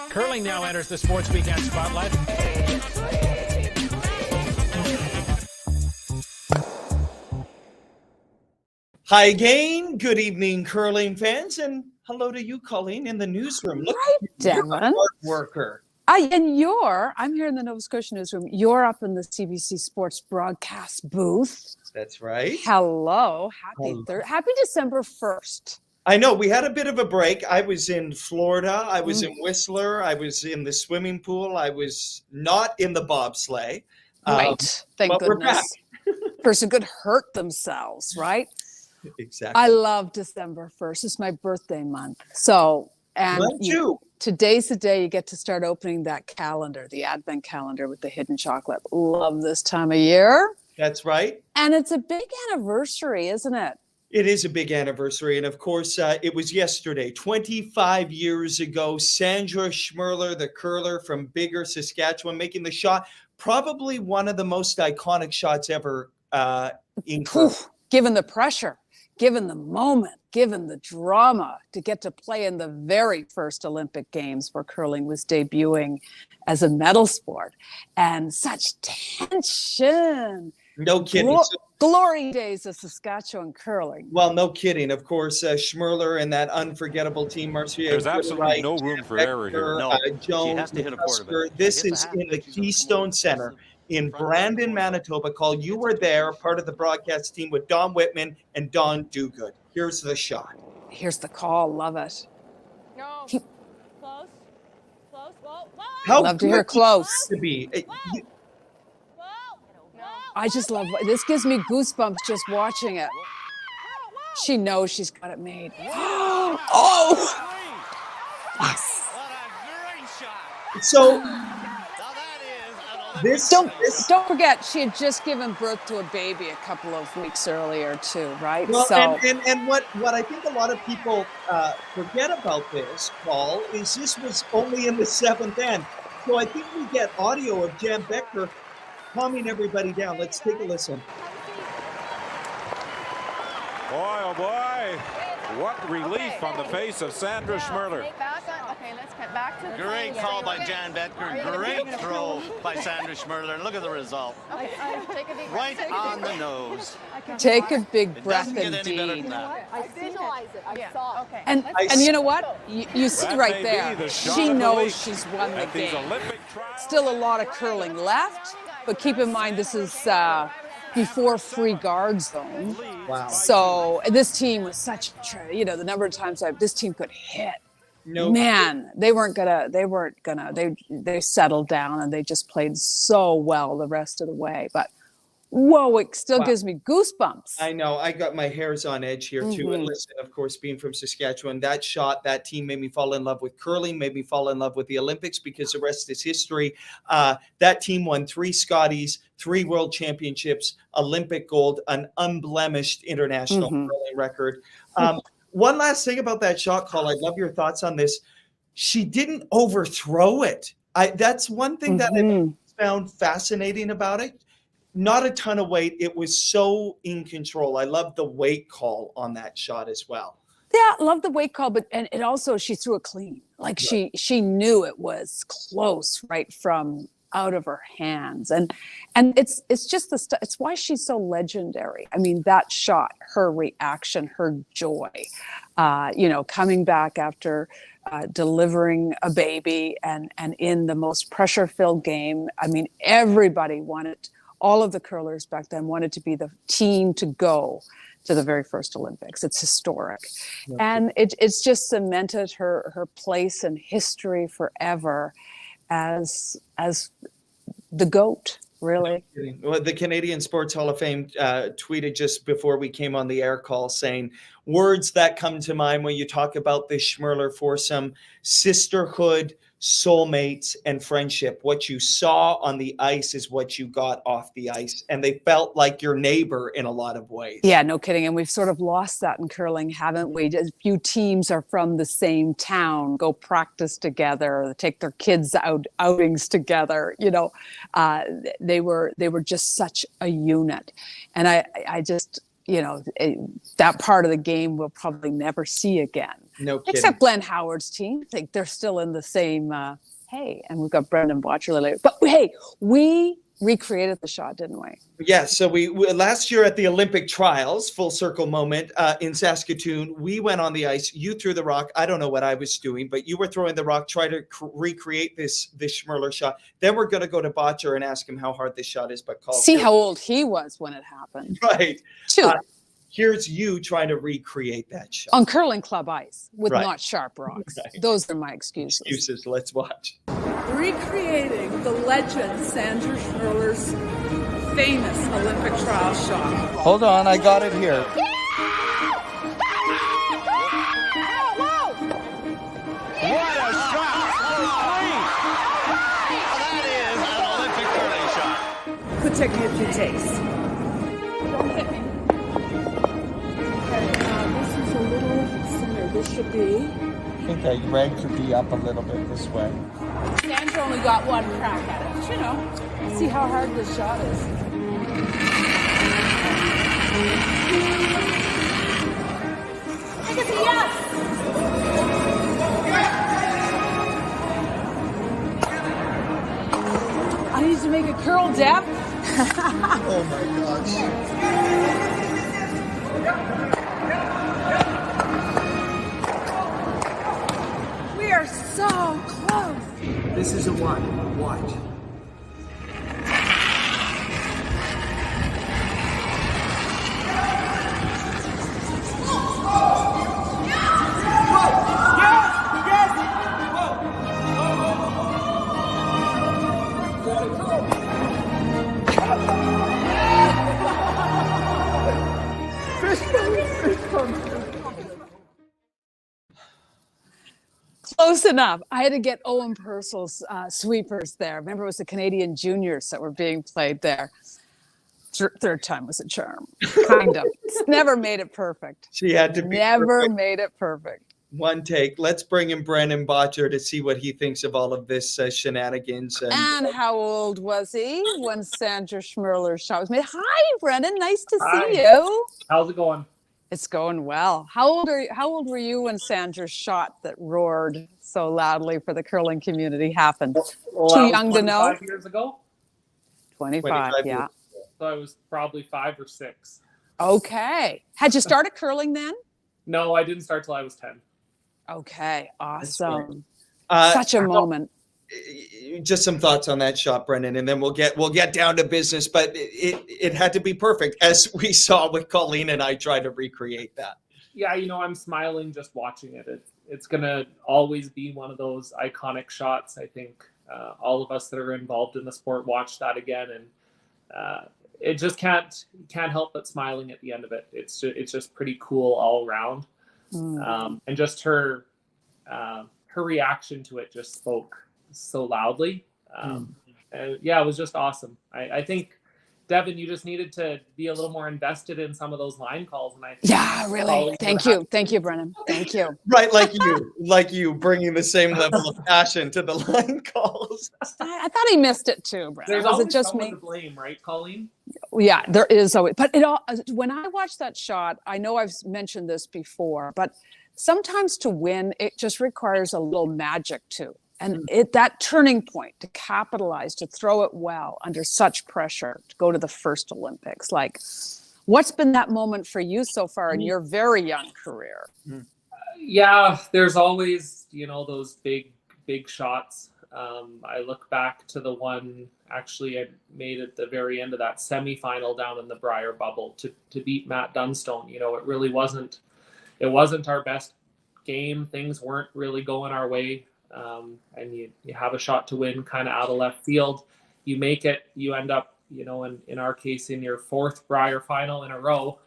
Curling now enters the Sports Weekend spotlight. Hi again. Good evening, curling fans, and hello to you, Colleen, in the newsroom. Look, Right, you're a Devin. hard worker. I'm here in the Nova Scotia newsroom. You're up in the CBC Sports broadcast booth. That's right. Hello. Happy December 1st. I know we had a bit of a break. I was in Florida. I was in Whistler. I was in the swimming pool. I was not in the bobsleigh. Right. Thank but we're goodness. back. Person could hurt themselves, right? Exactly. I love December 1st. It's my birthday month. So, and today's the day you get to start opening that calendar, the advent calendar with the hidden chocolate. Love this time of year. That's right. And it's a big anniversary, isn't it? It is a big anniversary. And of course, it was yesterday, 25 years ago, Sandra Schmirler, the curler from Bigger, Saskatchewan, making the shot, probably one of the most iconic shots ever in curling. Given the pressure, given the moment, given the drama, to get to play in the very first Olympic Games where curling was debuting as a medal sport. And such tension. No kidding. Glory days of Saskatchewan curling. Well, no kidding. Of course, Schmirler and that unforgettable team, Marcia. There's absolutely no room for error here. No, Jones, this is in the Keystone Center in Brandon, Manitoba. Call You Were There, part of the broadcast team with Don Whitman and Don Duguid. Here's the shot. Here's the call. Love it. No. Close. Whoa. How love to hear close. To be. I just love this. Gives me goosebumps just watching it. She knows she's got it made. Oh! Yes. So don't forget, she had just given birth to a baby a couple of weeks earlier too, right? Well, and what I think a lot of people forget about this, Paul, is this was only in the seventh end. So I think we get audio of Jan Becker calming everybody down. Let's take a listen. Boy, oh boy, what relief on the face of Sandra Schmirler. Okay, let's cut back to the Great call by Jan Becker. Great throw by Sandra Schmirler. And look at the result. Okay, take a deep breath. Right on the nose. Take a big It breath doesn't get any better indeed. than that. I visualize it. I saw it. Okay. And you know what? You see That right may be there. the shot She of the knows week she's won the at these game. Olympic trials. Still a lot of curling left, but keep in mind this is before free guard zone. Wow. So this team was such, the number of times this team could hit. No. Man, they settled down and they just played so well the rest of the way. But whoa, it still gives me goosebumps. I know. I got my hairs on edge here too. And listen, of course, being from Saskatchewan, that shot, that team made me fall in love with curling, made me fall in love with the Olympics because the rest is history. That team won 3 Scotties, 3 World Championships, Olympic gold, an unblemished international curling record. One last thing about that shot call. I'd love your thoughts on this. She didn't overthrow it. That's one thing that I found fascinating about it. Not a ton of weight. It was so in control. I love the weight call on that shot as well. Yeah, love the weight call, but and it also she threw it clean. Like she knew it was close right from out of her hands, and it's just it's why she's so legendary. I mean, that shot, her reaction, her joy, coming back after delivering a baby and in the most pressure-filled game. I mean, everybody wanted. All of the curlers back then wanted to be the team to go to the very first Olympics. It's historic. Okay. And it's just cemented her place in history forever as the GOAT, really. Well, the Canadian Sports Hall of Fame tweeted just before we came on the air call saying, words that come to mind when you talk about the Schmirler foursome: sisterhood, soulmates, and friendship. What you saw on the ice is what you got off the ice, and they felt like your neighbor in a lot of ways. Yeah, no kidding. And we've sort of lost that in curling, haven't we? A few teams are from the same town, go practice together, take their kids outings together. They were just such a unit. And that part of the game we'll probably never see again. No kidding. Except Glenn Howard's team. I think they're still in the same, and we've got Brendan Bottcher later. But hey, we recreated the shot, didn't we? Yeah, so we last year at the Olympic trials, full circle moment in Saskatoon, we went on the ice. You threw the rock. I don't know what I was doing, but you were throwing the rock, try to recreate this Schmirler shot. Then we're going to go to Bottcher and ask him how hard this shot is. But see how old he was when it happened. Right. 2. Here's you trying to recreate that shot on curling club ice with Right. not sharp rocks. Right. Those are my excuses. Let's watch. Recreating the legend Sandra Schmirler's famous Olympic trial shot. Hold on, I got it here. What a shot! That is an Olympic curling shot. Could take me a few takes. Don't hit me. Okay, this is a little center. This should be. I think that red could be up a little bit this way. Sandra only got one crack at it. See how hard this shot is. I guess yes. I need to make a curl, Deb. Oh my gosh. We are so close. This is a 1. Watch. Close enough. I had to get Owen Purcell's sweepers there. Remember, it was the Canadian juniors that were being played there. Third time was a charm, kind of. Never made it perfect. She had to be Never perfect. made it perfect. One take. Let's bring in Brendan Bottcher to see what he thinks of all of this shenanigans. And how old was he when Sandra Schmirler's shot was made? Hi, Brendan. Nice to see you. How's it going? It's going well. How old were you when Sandra's shot that roared so loudly for the curling community happened? Well, Too that was young to know? 25 years ago. 25, yeah. years. So I was probably 5 or 6. Okay. Had you started curling then? No, I didn't start till I was 10. Okay, awesome. Uh, Such a moment. Just some thoughts on that shot, Brendan, and then we'll get down to business. But it had to be perfect, as we saw with Colleen and I try to recreate that. Yeah, I'm smiling just watching it. It's going to always be one of those iconic shots. I think all of us that are involved in the sport watch that again, and it just can't help but smiling at the end of it. It's just pretty cool all around. And just her reaction to it just spoke so loudly. And yeah, it was just awesome. I think, Devin, you just needed to be a little more invested in some of those line calls. And Yeah, really. Thank you, Brennan. Thank you. Right, like you bringing the same level of passion to the line calls. I thought he missed it too, Brennan. There's Was always it just someone me? to blame, right, Colleen? Yeah, there is always. But when I watch that shot, I know I've mentioned this before, but sometimes to win, it just requires a little magic too. And that turning point to capitalize, to throw it well under such pressure, to go to the first Olympics. Like, what's been that moment for you so far in your very young career? Yeah, there's always, those big shots. I look back to the one actually I made at the very end of that semifinal down in the Briar bubble to beat Matt Dunstone. It really wasn't our best game. Things weren't really going our way. And you have a shot to win kind of out of left field. You make it, you end up, in our case, in your 4th Briar final in a row.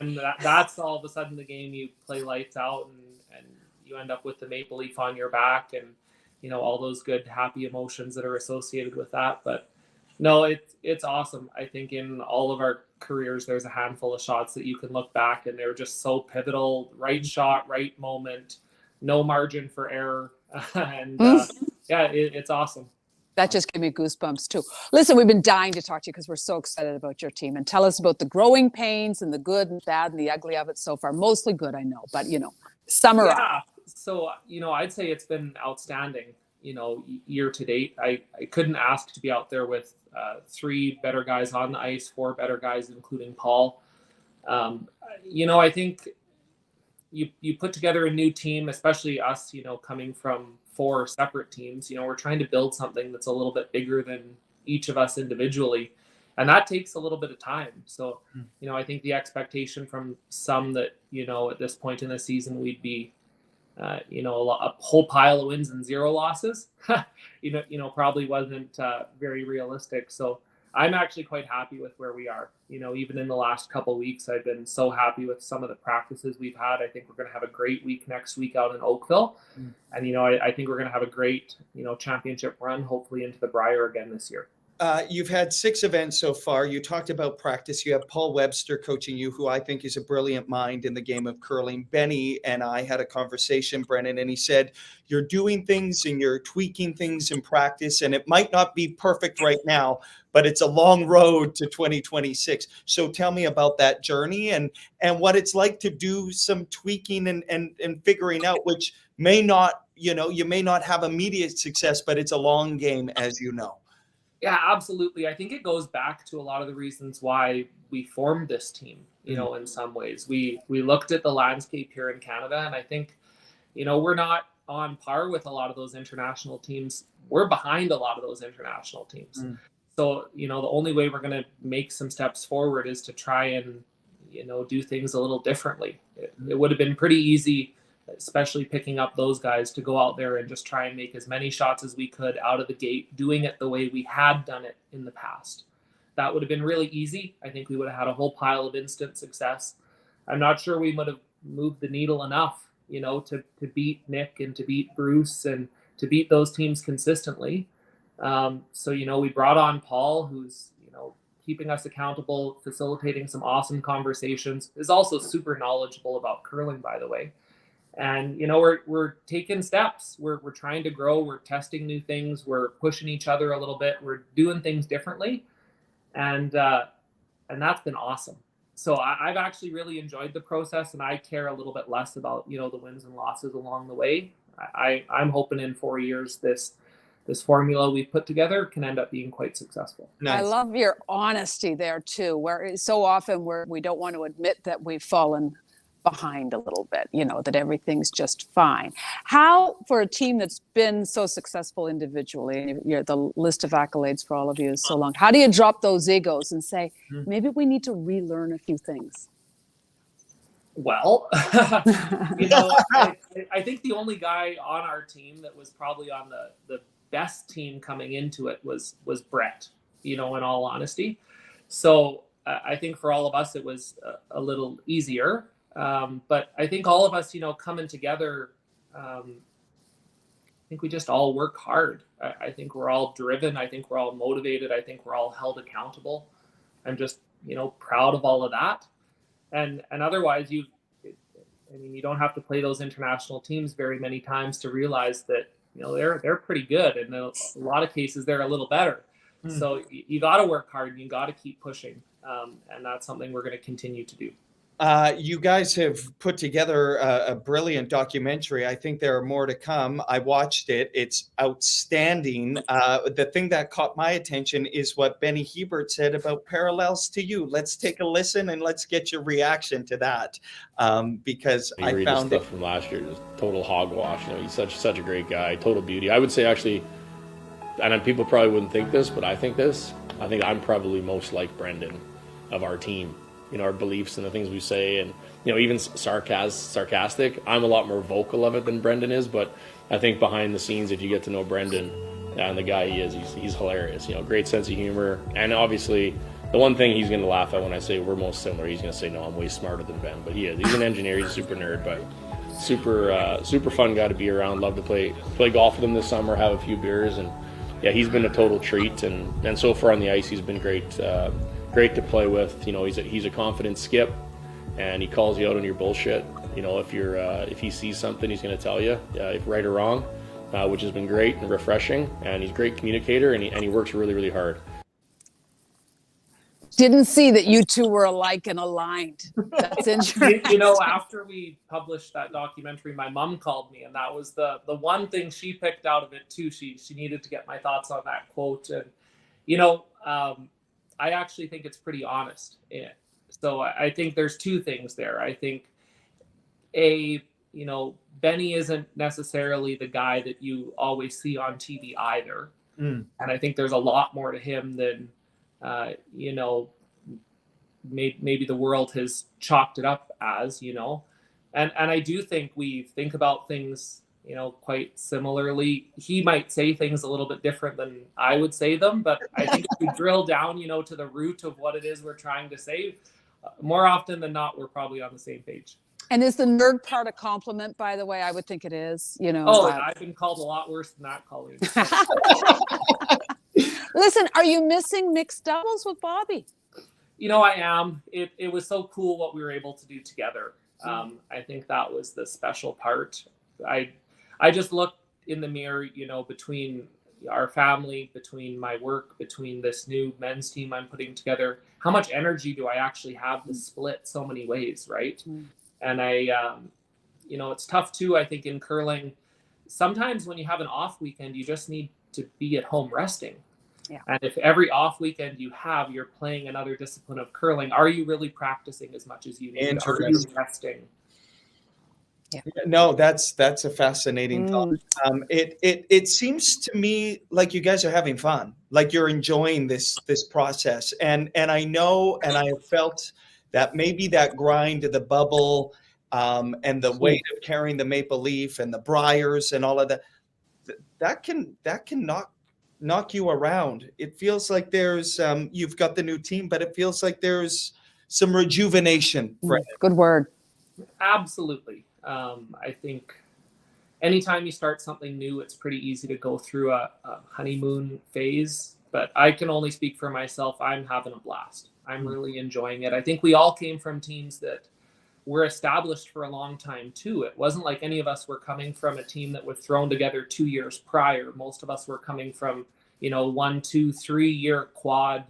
and that's all of a sudden the game you play lights out and you end up with the maple leaf on your back and, all those good, happy emotions that are associated with that. But no, it's awesome. I think in all of our careers, there's a handful of shots that you can look back and they're just so pivotal, right shot, right moment, no margin for error. And yeah, it's awesome. That just gave me goosebumps too. Listen, we've been dying to talk to you because we're so excited about your team. And tell us about the growing pains and the good and bad and the ugly of it so far. Mostly good, I know, but summarize. Yeah. So, I'd say it's been outstanding, year to date. I couldn't ask to be out there with 3 better guys on the ice, 4 better guys, including Paul. I think you put together a new team, especially us, coming from 4 separate teams. We're trying to build something that's a little bit bigger than each of us individually. And that takes a little bit of time. So, I think the expectation from some that, at this point in the season, we'd be, a whole pile of wins and 0 losses, probably wasn't very realistic. So I'm actually quite happy with where we are. Even in the last couple of weeks, I've been so happy with some of the practices we've had. I think we're going to have a great week next week out in Oakville. And, I think we're going to have a great, championship run, hopefully into the Brier again this year. You've had 6 events so far. You talked about practice. You have Paul Webster coaching you, who I think is a brilliant mind in the game of curling. Benny and I had a conversation, Brennan, and he said, you're doing things and you're tweaking things in practice, and it might not be perfect right now, but it's a long road to 2026. So tell me about that journey and what it's like to do some tweaking and figuring out, which may not, you may not have immediate success, but it's a long game, as you know. Yeah, absolutely. I think it goes back to a lot of the reasons why we formed this team, in some ways. We looked at the landscape here in Canada, and I think, we're not on par with a lot of those international teams. We're behind a lot of those international teams. So, the only way we're going to make some steps forward is to try and, do things a little differently. It would have been pretty easy, especially picking up those guys, to go out there and just try and make as many shots as we could out of the gate, doing it the way we had done it in the past. That would have been really easy. I think we would have had a whole pile of instant success. I'm not sure we would have moved the needle enough, to beat Nick and to beat Bruce and to beat those teams consistently. So, we brought on Paul, who's, keeping us accountable, facilitating some awesome conversations, is also super knowledgeable about curling, by the way. And, we're taking steps. We're trying to grow. We're testing new things. We're pushing each other a little bit. We're doing things differently. And that's been awesome. So I've actually really enjoyed the process, and I care a little bit less about, the wins and losses along the way. I'm hoping in 4 years this formula we put together can end up being quite successful. Nice. I love your honesty there too, where so often we don't want to admit that we've fallen behind a little bit, that everything's just fine. How, for a team that's been so successful individually, and the list of accolades for all of you is so long, how do you drop those egos and say, maybe we need to relearn a few things? Well, I think the only guy on our team that was probably on the best team coming into it was Brett, in all honesty. So I think for all of us, it was a little easier. But I think all of us, coming together, I think we just all work hard. I think we're all driven. I think we're all motivated. I think we're all held accountable. I'm just, proud of all of that. And otherwise, you don't have to play those international teams very many times to realize that, they're pretty good. And in a lot of cases, they're a little better. So you got to work hard and you got to keep pushing. And that's something we're going to continue to do. You guys have put together a brilliant documentary. I think there are more to come. I watched it. It's outstanding. The thing that caught my attention is what Benny Hebert said about parallels to you. Let's take a listen and let's get your reaction to that. Because I found stuff from last year, just total hogwash. He's such a great guy, total beauty. I would say actually, and people probably wouldn't think this, but I think I'm probably most like Brendan of our team. Our beliefs and the things we say, and even sarcastic. I'm a lot more vocal of it than Brendan is, but I think behind the scenes, if you get to know Brendan and the guy he is, he's hilarious. Great sense of humor, and obviously the one thing he's going to laugh at when I say we're most similar, he's going to say, "No, I'm way smarter than Ben." But he is. He's an engineer. He's a super nerd, but super fun guy to be around. Love to play golf with him this summer, have a few beers, and yeah, he's been a total treat. And so far on the ice, he's been great. Great to play with. He's a confident skip, and he calls you out on your bullshit. If he sees something, he's going to tell you, if right or wrong. which has been great and refreshing. And he's a great communicator, and he works really, really hard. Didn't see that you two were alike and aligned. That's interesting. You know, after we published that documentary, my mom called me, and that was the one thing she picked out of it too. She needed to get my thoughts on that quote, and you know, I actually think it's pretty honest. So I think there's two things there. I think Benny isn't necessarily the guy that you always see on TV either, and I think there's a lot more to him than. Maybe the world has chalked it up as, and I do think we think about things, quite similarly. He might say things a little bit different than I would say them, but I think if we drill down, to the root of what it is we're trying to say, more often than not, we're probably on the same page. And is the nerd part a compliment, by the way? I would think it is, I've been called a lot worse than that, Colleen. Listen, are you missing mixed doubles with Bobby? I am. It was so cool what we were able to do together. I think that was the special part. I just looked in the mirror, between our family, between my work, between this new men's team I'm putting together. How much energy do I actually have to split so many ways, right? And it's tough too, I think, in curling. Sometimes when you have an off weekend, you just need to be at home resting. Yeah. And if every off weekend you're playing another discipline of curling, are you really practicing as much as you need? Are you resting? Yeah. No, that's a fascinating thought. It seems to me like you guys are having fun, like you're enjoying this process. And I know, and I have felt that maybe that grind of the bubble and the weight of carrying the maple leaf and the briars and all of that can knock you around. It feels like there's you've got the new team, but it feels like there's some rejuvenation. Good word. Absolutely. I think anytime you start something new, it's pretty easy to go through a honeymoon phase, but I can only speak for myself. I'm having a blast. I'm really enjoying it. I think we all came from teams that were established for a long time too. It wasn't like any of us were coming from a team that was thrown together 2 years prior. Most of us were coming from, 1, 2, 3 year quad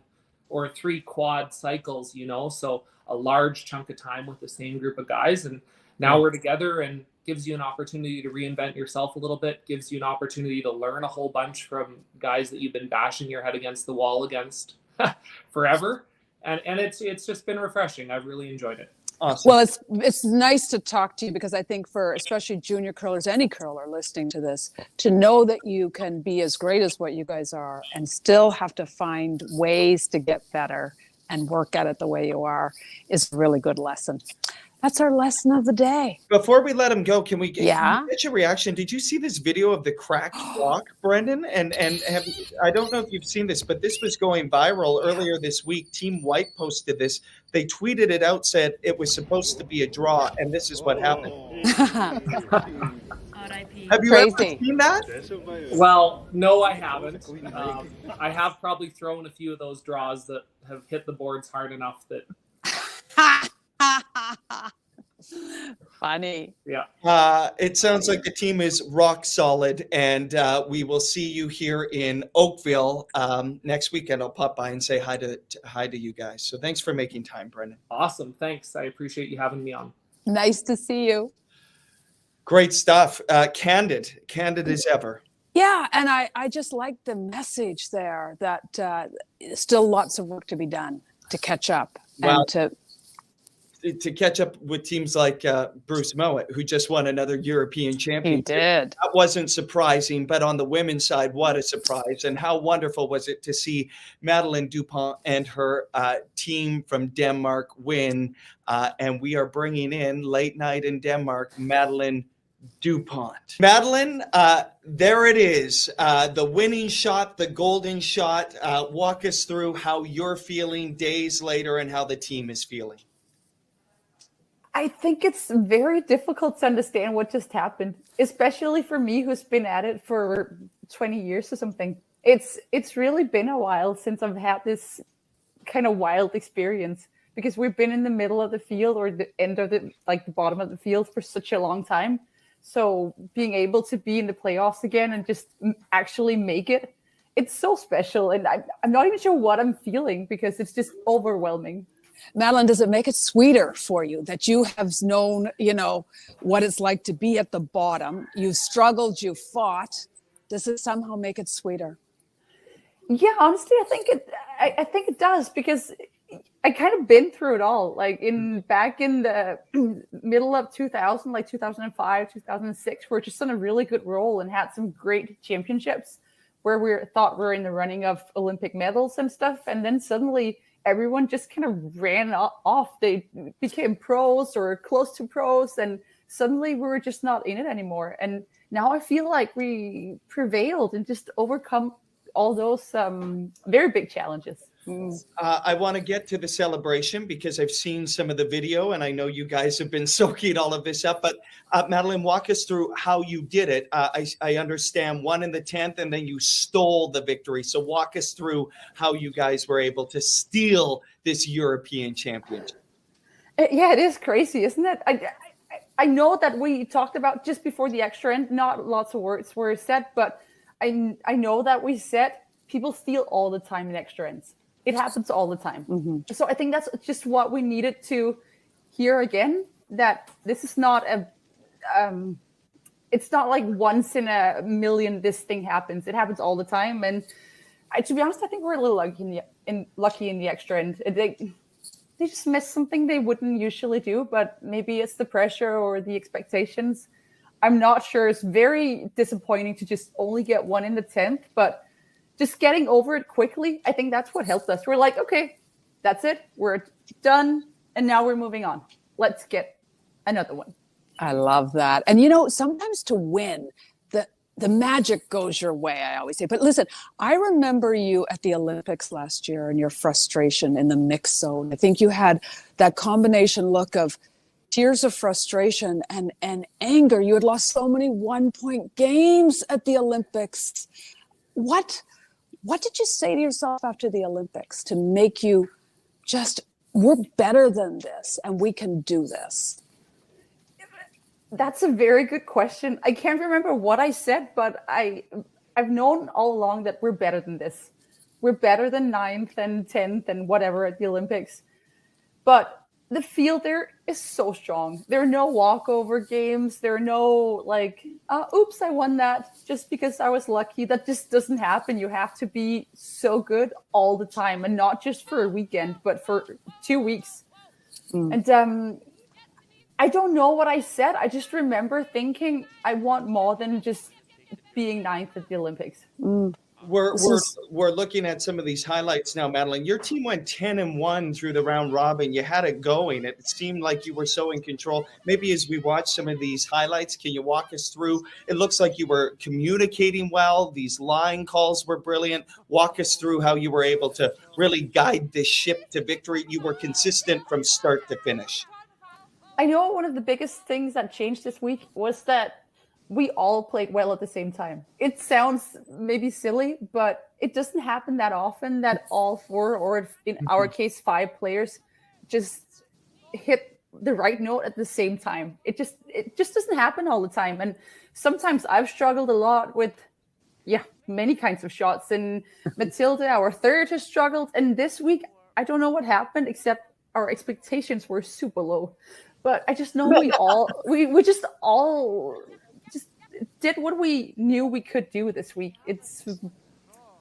or 3 quad cycles, so a large chunk of time with the same group of guys. And now we're together, and gives you an opportunity to reinvent yourself a little bit, gives you an opportunity to learn a whole bunch from guys that you've been bashing your head against the wall against forever. And it's just been refreshing. I've really enjoyed it. Awesome. Well, it's nice to talk to you, because I think for especially junior curlers, any curler listening to this, to know that you can be as great as what you guys are and still have to find ways to get better and work at it the way you are is a really good lesson. That's our lesson of the day. Before we let him go, can we get your reaction? Did you see this video of the cracked block, Brendan? And I don't know if you've seen this, but this was going viral earlier this week. Team White posted this. They tweeted it out, said it was supposed to be a draw, and this is what happened. Have you ever seen that? Well, no, I haven't. I have probably thrown a few of those draws that have hit the boards hard enough that... Funny. Yeah. It sounds like the team is rock solid, and we will see you here in Oakville next weekend. I'll pop by and say hi to you guys. So thanks for making time, Brendan. Awesome. Thanks. I appreciate you having me on. Nice to see you. Great stuff. Candid as ever. Yeah, and I just like the message there that still lots of work to be done to catch up and to catch up with teams like Bruce Mowat, who just won another European championship. He did. That wasn't surprising, but on the women's side, what a surprise. And how wonderful was it to see Madeleine Dupont and her team from Denmark win. And we are bringing in late night in Denmark, Madeleine Dupont. Madeleine, there it is. The winning shot, the golden shot. Walk us through how you're feeling days later and how the team is feeling. I think it's very difficult to understand what just happened, especially for me who's been at it for 20 years or something. It's really been a while since I've had this kind of wild experience, because we've been in the middle of the field or the end of the bottom of the field for such a long time So being able to be in the playoffs again and just actually make it, it's so special. And I'm not even sure what I'm feeling because it's just overwhelming. Madeleine, does it make it sweeter for you that you have known, what it's like to be at the bottom? You've struggled, you fought. Does it somehow make it sweeter? Yeah, honestly, I think it does because I kind of been through it all. Like back in the middle of 2000, like 2005, 2006, we're just on a really good roll and had some great championships where we thought we were in the running of Olympic medals and stuff. And then suddenly everyone just kind of ran off. They became pros or close to pros. And suddenly we were just not in it anymore. And now I feel like we prevailed and just overcome all those very big challenges. I want to get to the celebration because I've seen some of the video and I know you guys have been soaking all of this up. But Madeleine, walk us through how you did it. I understand 1 in the 10th and then you stole the victory. So walk us through how you guys were able to steal this European championship. Yeah, it is crazy, isn't it? I know that we talked about just before the extra end, not lots of words were said, but I know that we said people steal all the time in extra ends. It happens all the time. Mm-hmm. So I think that's just what we needed to hear again, that this is not it's not like once in a million this thing happens. It happens all the time. And to be honest, I think we're a little lucky in the extra end. They just missed something they wouldn't usually do, but maybe it's the pressure or the expectations. I'm not sure. It's very disappointing to just only get 1 in the 10th, but just getting over it quickly, I think that's what helped us. We're like, okay, that's it. We're done. And now we're moving on. Let's get another one. I love that. And, sometimes to win, the magic goes your way, I always say. But listen, I remember you at the Olympics last year and your frustration in the mix zone. I think you had that combination look of tears of frustration and anger. You had lost so many 1-point games at the Olympics. What did you say to yourself after the Olympics to make you just, we're better than this and we can do this? That's a very good question. I can't remember what I said, but I've known all along that we're better than this. We're better than 9th and 10th and whatever at the Olympics. But the field there is so strong. There are no walkover games. There are no oops, I won that just because I was lucky. That just doesn't happen. You have to be so good all the time, and not just for a weekend, but for 2 weeks. And I don't know what I said. I just remember thinking I want more than just being 9th at the Olympics. We're looking at some of these highlights now, Madeleine. Your team went 10-1 through the round robin. You had it going. It seemed like you were so in control. Maybe as we watch some of these highlights, can you walk us through? It looks like you were communicating well. These line calls were brilliant. Walk us through how you were able to really guide this ship to victory. You were consistent from start to finish. I know one of the biggest things that changed this week was that we all played well at the same time. It sounds maybe silly, but it doesn't happen that often that all 4, or in our case, 5 players just hit the right note at the same time. It just doesn't happen all the time. And sometimes I've struggled a lot with, many kinds of shots. And Matilda, our third, has struggled. And this week, I don't know what happened, except our expectations were super low. But I just know we just all did what we knew we could do this week.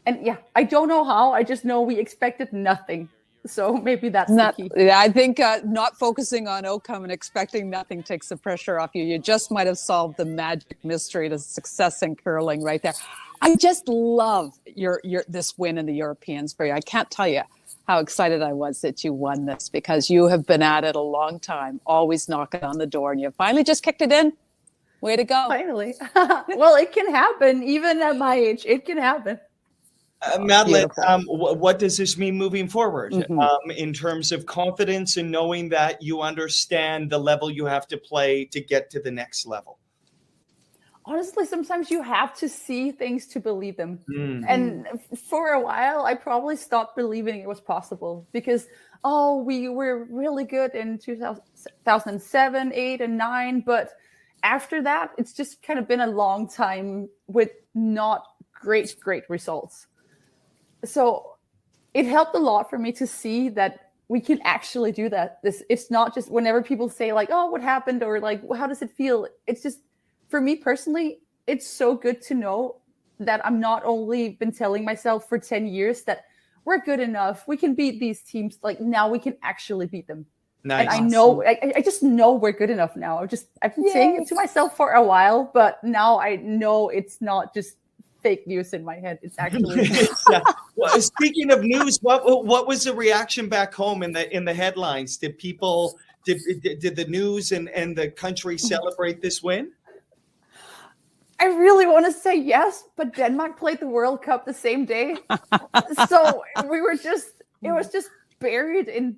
I don't know how. I just know we expected nothing. So maybe that's the key. Yeah, I think not focusing on outcome and expecting nothing takes the pressure off you. You just might have solved the magic mystery to success in curling right there. I just love your this win in the Europeans for you. I can't tell you how excited I was that you won this, because you have been at it a long time, always knocking on the door, and you finally just kicked it in. Way to go. Finally. Well, it can happen. Even at my age, it can happen. Madeleine, what does this mean moving forward in terms of confidence and knowing that you understand the level you have to play to get to the next level? Honestly, sometimes you have to see things to believe them. And for a while, I probably stopped believing it was possible because, we were really good in 2007, 8, and 9, but after that, it's just kind of been a long time with not great results. So it helped a lot for me to see that we can actually do that. It's not just whenever people say like, oh, what happened? Or like, how does it feel? It's just, for me personally, it's so good to know that I'm not only been telling myself for 10 years that we're good enough, we can beat these teams. Like now we can actually beat them. Nice. And I know, I just know we're good enough now. I've been saying it to myself for a while, but now I know it's not just fake news in my head. It's actually. Yeah. Well, speaking of news, what was the reaction back home in the headlines? Did people did the news and the country celebrate this win? I really want to say yes, but Denmark played the World Cup the same day, so it was just buried in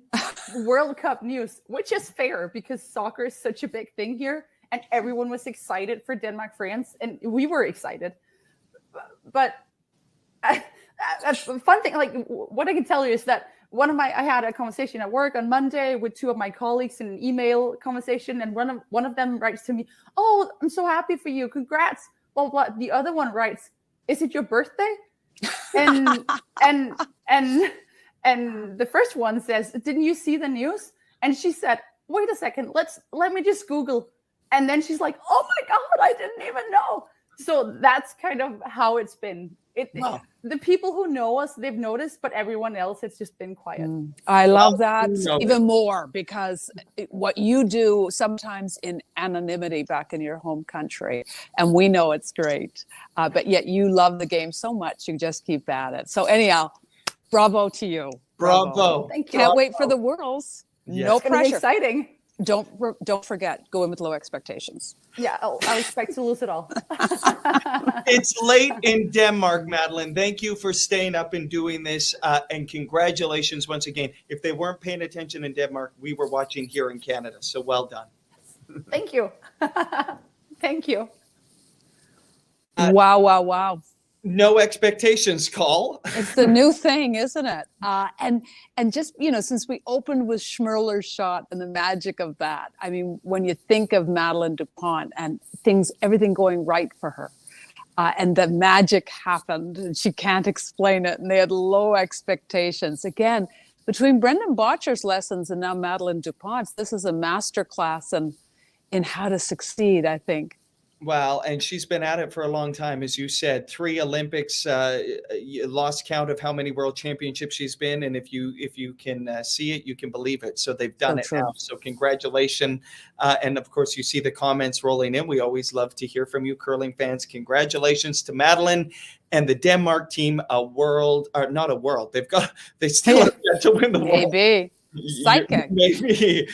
World Cup news, which is fair because soccer is such a big thing here, and everyone was excited for Denmark, France, and we were excited. But that's the fun thing. Like what I can tell you is that I had a conversation at work on Monday with two of my colleagues in an email conversation, and one of them writes to me, "Oh, I'm so happy for you, congrats." Well, what the other one writes, "Is it your birthday?" And the first one says, "Didn't you see the news?" And she said, "Wait a second, let me just Google." And then she's like, "Oh my God, I didn't even know." So that's kind of how it's been. Wow. The people who know us, they've noticed, but everyone else, it's just been quiet. I love that even more because what you do sometimes in anonymity back in your home country, and we know it's great, but yet you love the game so much, you just keep at it. So anyhow, bravo to you. Bravo. Thank you. Can't wait for the Worlds. Yes. No It's gonna be pressure. exciting. Don't forget, go in with low expectations. Yeah, I'll expect to lose it all. It's late in Denmark, Madeleine. Thank you for staying up and doing this, and congratulations once again. If they weren't paying attention in Denmark, we were watching here in Canada, so well done. Thank you. Thank you. Wow. No expectations call. It's the new thing, isn't it? And just, since we opened with Schmirler's shot and the magic of that, I mean, when you think of Madeleine Dupont and everything going right for her, and the magic happened and she can't explain it and they had low expectations. Again, between Brendan Bottcher's lessons and now Madeleine Dupont's, this is a masterclass in how to succeed, I think. Wow, and she's been at it for a long time, as you said. 3 Olympics, you lost count of how many world championships she's been, and if you can see it, you can believe it. So they've done it now. So congratulations, and of course you see the comments rolling in. We always love to hear from you, curling fans. Congratulations to Madeleine and the Denmark team. They still have to win the world. Maybe psychic, maybe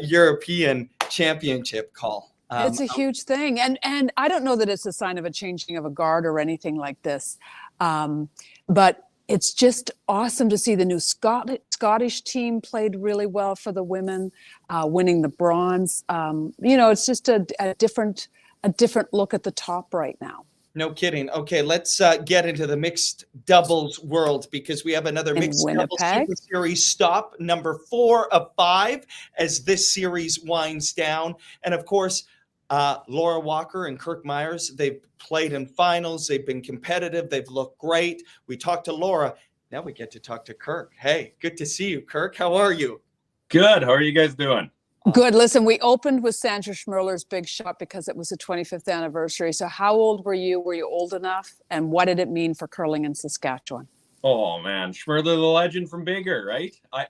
European championship call. It's a huge thing. And I don't know that it's a sign of a changing of a guard or anything like this. But it's just awesome to see the new Scottish team played really well for the women, winning the bronze. It's just a different look at the top right now. No kidding. Okay, let's get into the mixed doubles world because we have another mixed doubles Super Series stop, number 4 of 5, as this series winds down. And of course, Laura Walker and Kirk Muyres, they've played in finals. They've been competitive. They've looked great. We talked to Laura. Now we get to talk to Kirk. Hey, good to see you, Kirk. How are you? Good. How are you guys doing? Good. Listen, we opened with Sandra Schmirler's big shot because it was the 25th anniversary. So how old were you? Were you old enough? And what did it mean for curling in Saskatchewan? Oh, man. Schmirler, the legend from Bigger, right? I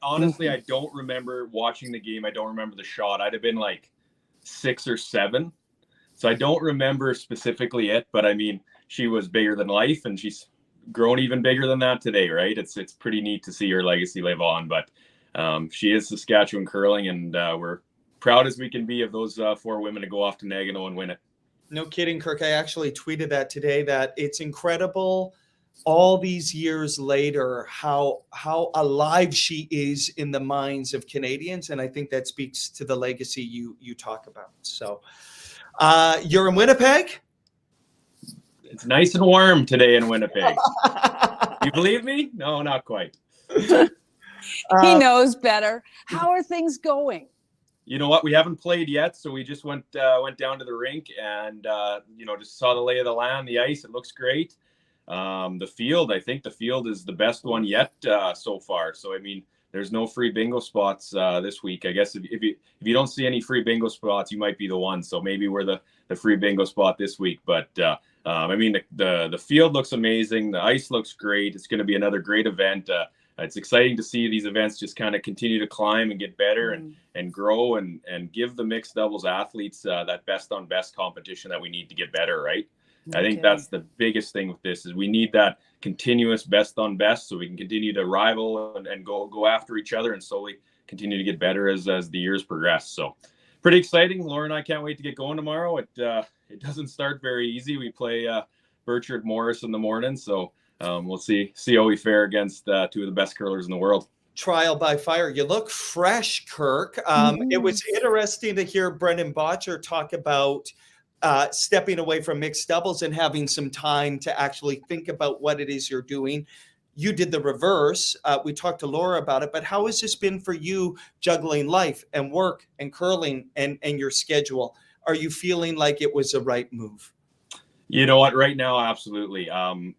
don't remember watching the game. I don't remember the shot. I'd have been like 6 or 7. So I don't remember specifically it, but I mean, she was bigger than life and she's grown even bigger than that today, right? It's pretty neat to see her legacy live on, but she is Saskatchewan curling and we're proud as we can be of those 4 women to go off to Nagano and win it. No kidding, Kirk. I actually tweeted that today, that it's incredible all these years later how alive she is in the minds of Canadians, and I think that speaks to the legacy you talk about. So you're in Winnipeg? It's nice and warm today in Winnipeg. You believe me? No, not quite. He knows better. How are things going? You know what? We haven't played yet, so we just went down to the rink and just saw the lay of the land, the ice. It looks great. The field, I think the field is the best one yet so far. So I mean, there's no free bingo spots this week. I guess if you don't see any free bingo spots, you might be the one. So maybe we're the free bingo spot this week. But I mean, the field looks amazing. The ice looks great. It's going to be another great event. It's exciting to see these events just kind of continue to climb and get better and grow and give the mixed doubles athletes that best on best competition that we need to get better, right? Okay. I think that's the biggest thing with this is we need that continuous best on best so we can continue to rival and go after each other and slowly continue to get better as the years progress. So pretty exciting. Laura and I can't wait to get going tomorrow. It doesn't start very easy. We play Bottcher at Muyres in the morning, so we'll see how we fare against two of the best curlers in the world. Trial by fire. You look fresh, Kirk. It was interesting to hear Brendan Bottcher talk about stepping away from mixed doubles and having some time to actually think about what it is you're doing. You did the reverse. We talked to Laura about it, but how has this been for you juggling life and work and curling and your schedule? Are you feeling like it was the right move? You know what? Right now, absolutely. I'm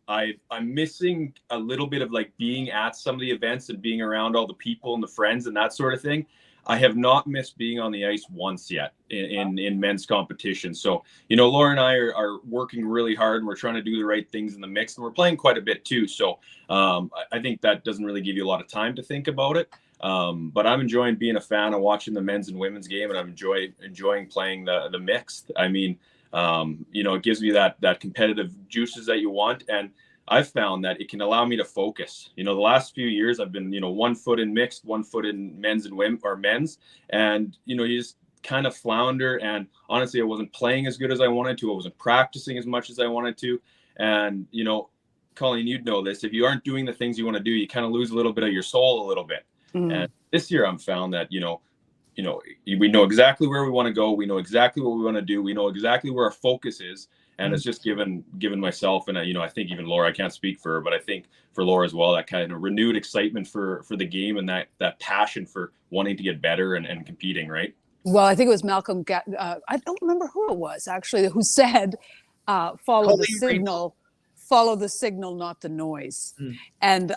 missing a little bit of like being at some of the events and being around all the people and the friends and that sort of thing. I have not missed being on the ice once yet in men's competition. So, Laura and I are working really hard and we're trying to do the right things in the mix and we're playing quite a bit too. So I think that doesn't really give you a lot of time to think about it. But I'm enjoying being a fan of watching the men's and women's game and I'm enjoying playing the mixed. I mean, it gives me that competitive juices that you want. And I've found that it can allow me to focus. The last few years I've been, 1 foot in mixed, 1 foot in men's and women or men's. And, you just kind of flounder. And honestly, I wasn't playing as good as I wanted to. I wasn't practicing as much as I wanted to. And, Colleen, you'd know this. If you aren't doing the things you want to do, you kind of lose a little bit of your soul a little bit. And this year I've found that, we know exactly where we want to go. We know exactly what we want to do. We know exactly where our focus is. And it's just given myself and, I think even Laura, I can't speak for her, but I think for Laura as well, that kind of renewed excitement for the game and that passion for wanting to get better and competing, right? Well, I think it was Malcolm, I don't remember who it was actually, who said, follow the signal, not the noise. And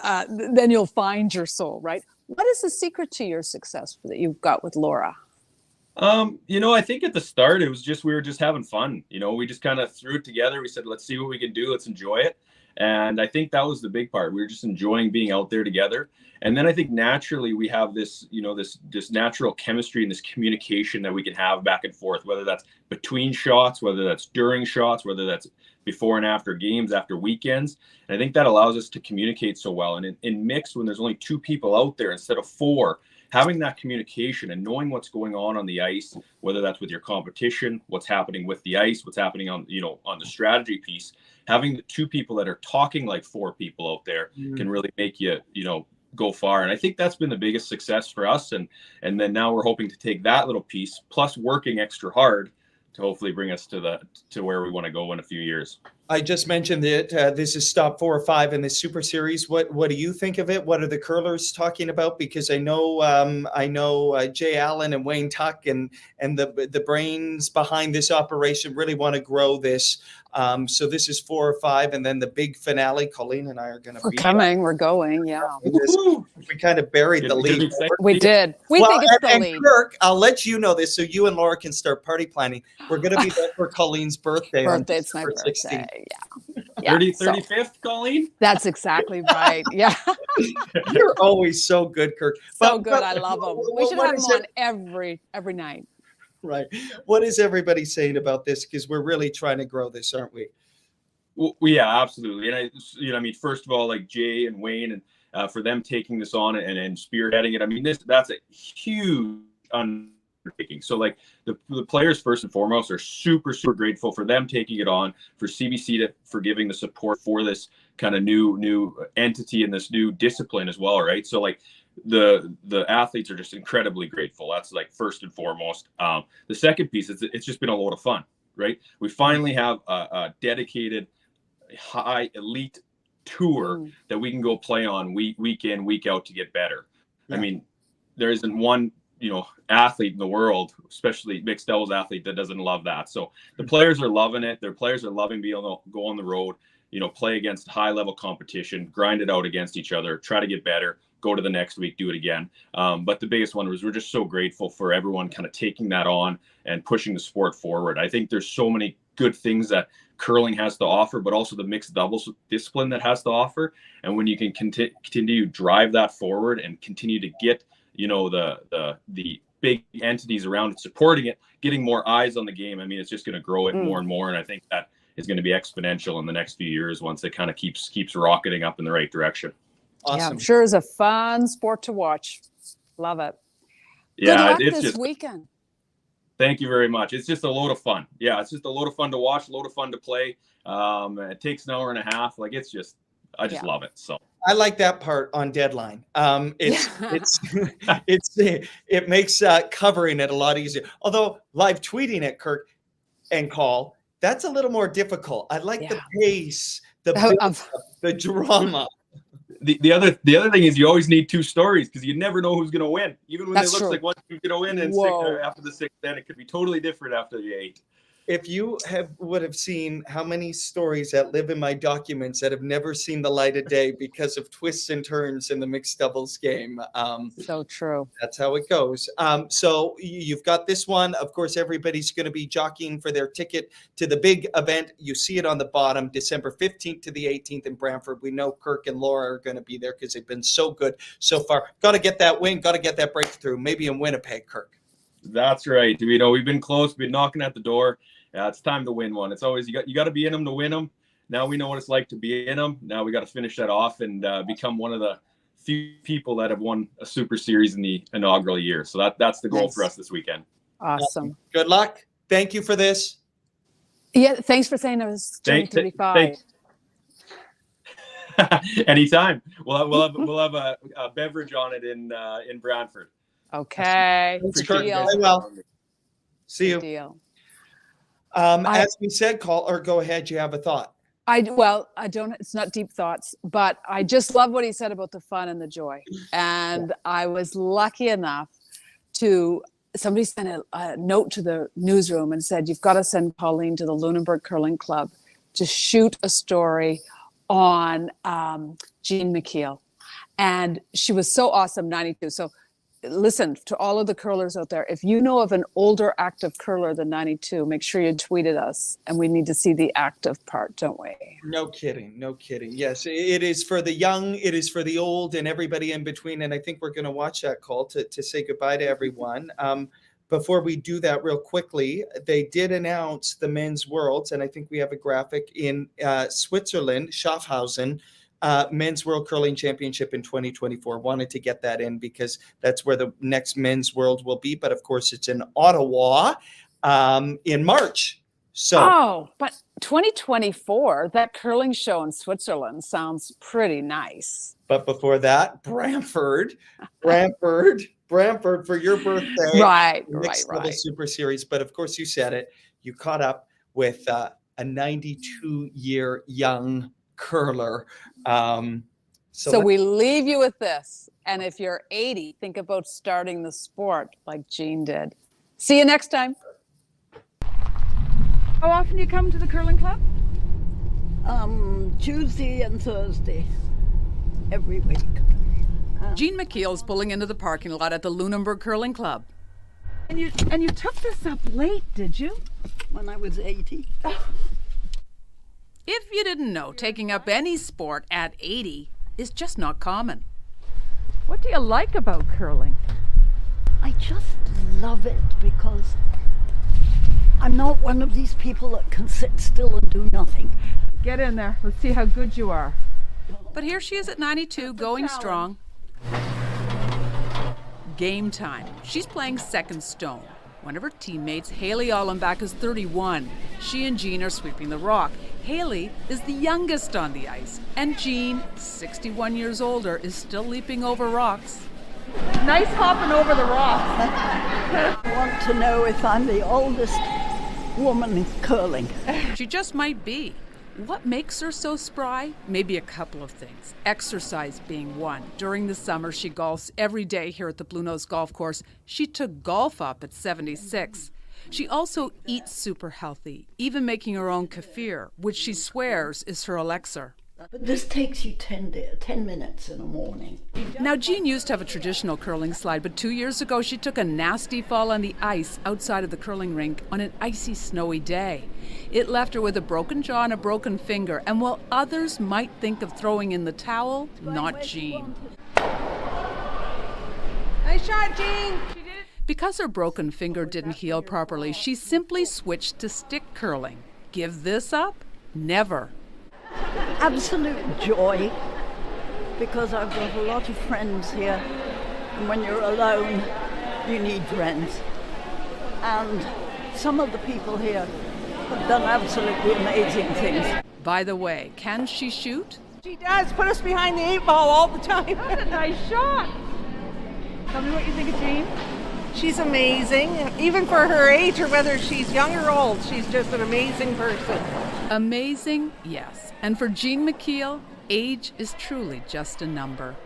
then you'll find your soul, right? What is the secret to your success that you've got with Laura? I think at the start, it was we were just having fun. We just kind of threw it together. We said, let's see what we can do. Let's enjoy it. And I think that was the big part. We were just enjoying being out there together. And then I think naturally we have this, this natural chemistry and this communication that we can have back and forth, whether that's between shots, whether that's during shots, whether that's before and after games, after weekends. And I think that allows us to communicate so well. And in mixed, when there's only 2 people out there instead of 4, having that communication and knowing what's going on the ice, whether that's with your competition, what's happening with the ice, what's happening on the strategy piece, having the 2 people that are talking like 4 people out there can really make you, go far. And I think that's been the biggest success for us. And then now we're hoping to take that little piece plus working extra hard to hopefully bring us to where we want to go in a few years. I just mentioned that this is stop 4 or 5 in the Super Series. What do you think of it? What are the curlers talking about? Because I know Jay Allen and Wayne Tuck and the brains behind this operation really want to grow this. So this is 4 or 5, and then the big finale. Colleen and I are going to be coming. We're going. Yeah, we kind of buried the lead. We did. We think it's the lead. Kirk, I'll let you know this so you and Laura can start party planning. We're going to be there for Colleen's birthday. It's my birthday. 16th. Yeah. 35th, Colleen? That's exactly right. Yeah. You're always so good, Kirk. Good. I love them. We should have them on every night. Right. What is everybody saying about this? Because we're really trying to grow this, aren't we? Well, yeah, absolutely. And first of all, like Jay and Wayne and for them taking this on and spearheading it. That's a huge undertaking. So like the players first and foremost are super, super grateful for them taking it on, for CBC for giving the support for this kind of new entity and this new discipline as well. Right. So like the athletes are just incredibly grateful. That's like first and foremost. The second piece is it's just been a lot of fun, right? We finally have a dedicated high elite tour that we can go play on week in, week out to get better. Yeah. There isn't one athlete in the world, especially mixed doubles athlete, that doesn't love that. So the players are loving it. Their players are loving being able to go on the road, play against high level competition, grind it out against each other, try to get better, go to the next week, do it again. But the biggest one was we're just so grateful for everyone kind of taking that on and pushing the sport forward. I think there's so many good things that curling has to offer, but also the mixed doubles discipline that has to offer. And when you can continue to drive that forward and continue to get, the big entities around it supporting it, getting more eyes on the game, I mean, it's just going to grow it more and more. And I think that is going to be exponential in the next few years once it kind of keeps rocketing up in the right direction. Awesome. Yeah, I'm sure is a fun sport to watch. Love it. Yeah, Good luck it's this just weekend. Thank you very much. It's just a load of fun. Yeah, it's just a load of fun to watch, a load of fun to play. It takes an hour and a half. Like I just love it. So I like that part on deadline. It makes covering it a lot easier. Although live tweeting it, Kirk and Call, that's a little more difficult. I like the pace, the drama. The other thing is you always need two stories because you never know who's going to win. Even when it looks like one team's going to win, and after the sixth, then it could be totally different after the eighth. If you would have seen how many stories that live in my documents that have never seen the light of day because of twists and turns in the mixed doubles game. So true. That's how it goes. So you've got this one. Of course, everybody's going to be jockeying for their ticket to the big event. You see it on the bottom, December 15th to the 18th in Brantford. We know Kirk and Laura are going to be there because they've been so good so far. Got to get that win. Got to get that breakthrough. Maybe in Winnipeg, Kirk. That's right. We've been close. We've been knocking at the door. It's time to win one. It's always you got to be in them to win them. Now we know what it's like to be in them. Now we got to finish that off and become one of the few people that have won a Super Series in the inaugural year. So that's the goal for us this weekend. Awesome. Good luck. Thank you for this. Yeah, thanks for saying it was 35. Anytime. We'll have a beverage on it in Brantford. Okay. Well, see you. Deal. As we said, go ahead. You have a thought. I don't, it's not deep thoughts, but I just love what he said about the fun and the joy. And I was lucky enough somebody sent a note to the newsroom and said, you've got to send Pauline to the Lunenburg Curling Club to shoot a story on Jean McKeel. And she was so awesome, 92. So listen, to all of the curlers out there, if you know of an older active curler than 92, make sure you tweet at us, and we need to see the active part, don't we? No kidding. Yes, it is for the young, it is for the old, and everybody in between. And I think we're going to watch that call to say goodbye to everyone. Before we do that real quickly, they did announce the men's worlds, and I think we have a graphic in Switzerland, Schaffhausen, Men's World Curling Championship in 2024. Wanted to get that in because that's where the next Men's World will be. But of course, it's in Ottawa in March. So, but 2024, that curling show in Switzerland sounds pretty nice. But before that, Brantford for your birthday. Right. Super Series. But of course, you said it. You caught up with a 92-year young curler. So we leave you with this. And if you're 80, think about starting the sport like Jean did. See you next time. How often do you come to the curling club? Tuesday and Thursday every week. Jean McKeel's pulling into the parking lot at the Lunenburg Curling Club. And you took this up late, did you? When I was 80. If you didn't know, taking up any sport at 80 is just not common. What do you like about curling? I just love it because I'm not one of these people that can sit still and do nothing. Get in there. Let's see how good you are. But here she is at 92, going strong. Game time. She's playing second stone. One of her teammates, Haley Ollenbach, is 31. She and Jean are sweeping the rock. Haley is the youngest on the ice, and Jean, 61 years older, is still leaping over rocks. Nice hopping over the rocks. I want to know if I'm the oldest woman in curling. She just might be. What makes her so spry? Maybe a couple of things. Exercise being one. During the summer, she golfs every day here at the Blue Nose Golf Course. She took golf up at 76. She also eats super healthy, even making her own kefir, which she swears is her elixir. But this takes you 10 minutes in the morning. Now, Jean used to have a traditional curling slide, but 2 years ago she took a nasty fall on the ice outside of the curling rink on an icy, snowy day. It left her with a broken jaw and a broken finger, and while others might think of throwing in the towel, not Jean. Nice shot, Jean. Because her broken finger didn't heal properly, she simply switched to stick curling. Give this up? Never. Absolute joy, because I've got a lot of friends here, and when you're alone, you need friends. And some of the people here have done absolutely amazing things. By the way, can she shoot? She does. Put us behind the 8 ball all the time. That's a nice shot. Tell me what you think of Jean. She's amazing. Even for her age, or whether she's young or old, she's just an amazing person. Amazing, yes. And for Jean McKeel, age is truly just a number.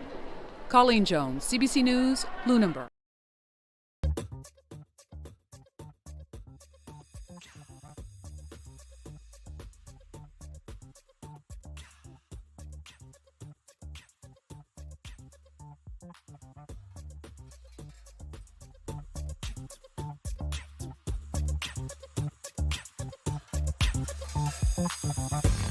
Colleen Jones, CBC News, Lunenburg. Thank you.